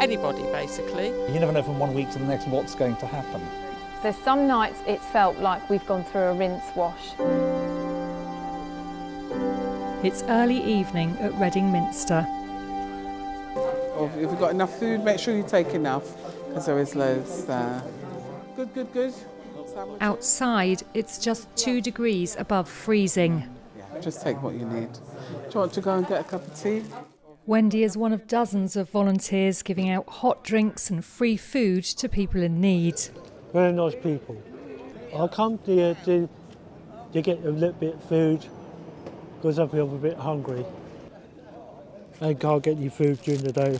anybody basically. You never know from one week to the next what's going to happen. There's some nights it's felt like we've gone through a rinse wash. It's early evening at Reading Minster. Or if you've got enough food, make sure you take enough, because there is loads there. Good. Sandwiches. Outside, it's just 2 degrees above freezing. Yeah, just take what you need. Do you want to go and get a cup of tea? Wendy is one of dozens of volunteers giving out hot drinks and free food to people in need. Very nice people. I come here to get a little bit of food because I feel a bit hungry. I can't get any food during the day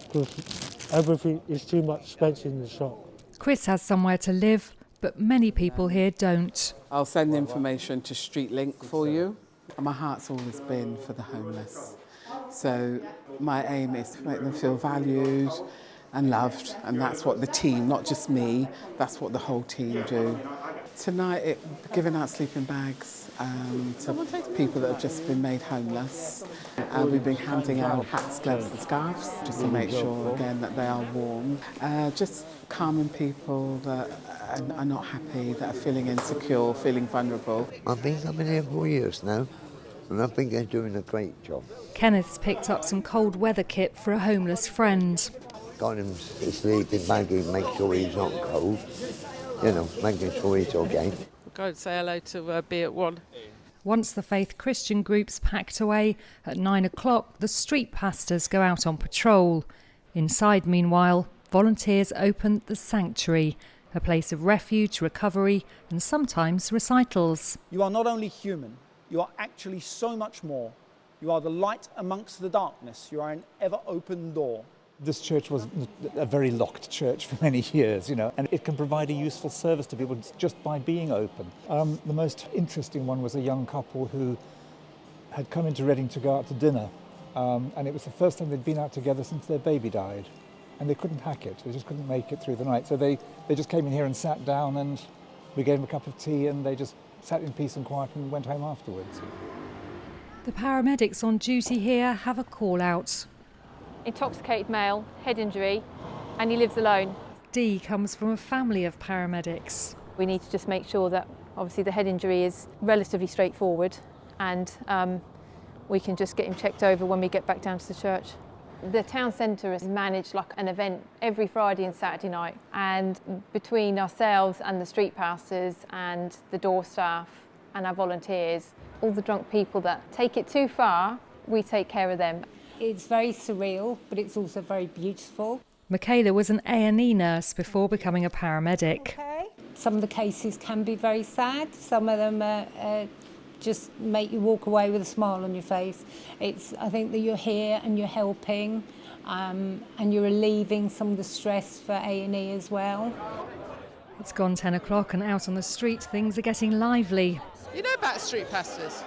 because everything is too much expensive in the shop. Chris has somewhere to live, but many people here don't. I'll send information to Street Link for you. My heart's always been for the homeless. So my aim is to make them feel valued and loved, and that's what the team, not just me, that's what the whole team do. Tonight, giving out sleeping bags to people that have just been made homeless. We've been handing out hats, gloves and scarves just to make sure, again, that they are warm. Just calming people that are not happy, that are feeling insecure, feeling vulnerable. I've been coming here for years now, and I think they're doing a great job. Kenneth's picked up some cold weather kit for a homeless friend. Got him his sleeping bag, make sure he's not cold, making sure he's okay. We'll go and say hello to B at 1. Once the faith Christian group's packed away, at 9 o'clock the street pastors go out on patrol. Inside, meanwhile, volunteers open the sanctuary, a place of refuge, recovery and sometimes recitals. You are not only human, you are actually so much more. You are the light amongst the darkness. You are an ever-open door. This church was a very locked church for many years, and it can provide a useful service to people just by being open. The most interesting one was a young couple who had come into Reading to go out to dinner, and it was the first time they'd been out together since their baby died, and they couldn't hack it. They just couldn't make it through the night. So they just came in here and sat down, and we gave them a cup of tea, and they just sat in peace and quiet and went home afterwards. The paramedics on duty here have a call out. Intoxicated male, head injury, and he lives alone. Dee comes from a family of paramedics. We need to just make sure that obviously the head injury is relatively straightforward, and we can just get him checked over when we get back down to the church. The town centre has managed like an event every Friday and Saturday night, and between ourselves and the street pastors and the door staff and our volunteers, all the drunk people that take it too far, we take care of them. It's very surreal, but it's also very beautiful. Michaela was an A&E nurse before becoming a paramedic. Okay. Some of the cases can be very sad. Some of them just make you walk away with a smile on your face. I think that you're here and you're helping, and you're relieving some of the stress for A&E as well. It's gone 10 o'clock and out on the street things are getting lively. You know about street pastors?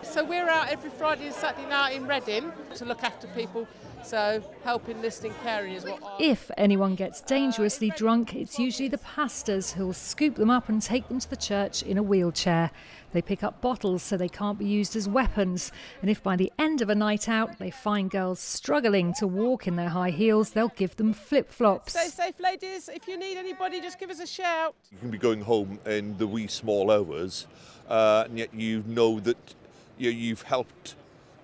So we're out every Friday and Saturday night in Reading to look after people, so helping, listening, caring is what If anyone gets dangerously drunk, it's usually the pastors who'll scoop them up and take them to the church in a wheelchair. They pick up bottles so they can't be used as weapons, and if by the end of a night out they find girls struggling to walk in their high heels, they'll give them flip-flops. Stay safe, ladies. If you need anybody, just give us a shout. You can be going home in the wee small hours, and yet you know that you've helped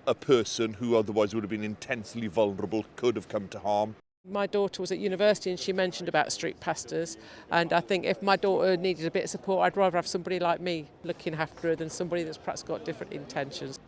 a person who otherwise would have been intensely vulnerable, could have come to harm. My daughter was at university and she mentioned about street pastors, and I think if my daughter needed a bit of support, I'd rather have somebody like me looking after her than somebody that's perhaps got different intentions.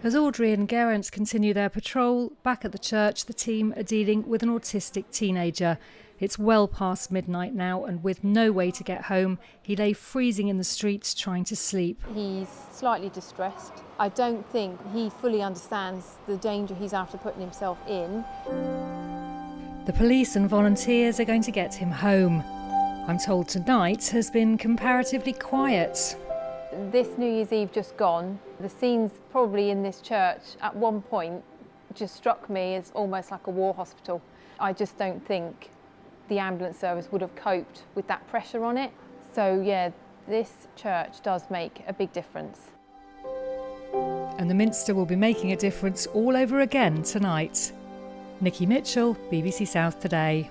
As Audrey and Geraint continue their patrol, back at the church the team are dealing with an autistic teenager. It's well past midnight now, and with no way to get home, he lay freezing in the streets trying to sleep. He's slightly distressed. I don't think he fully understands the danger he's after putting himself in. The police and volunteers are going to get him home. I'm told tonight has been comparatively quiet. This New Year's Eve just gone, the scenes probably in this church at one point just struck me as almost like a war hospital. I just don't think the ambulance service would have coped with that pressure on it. So yeah, this church does make a big difference. And the Minster will be making a difference all over again tonight. Nikki Mitchell, BBC South Today.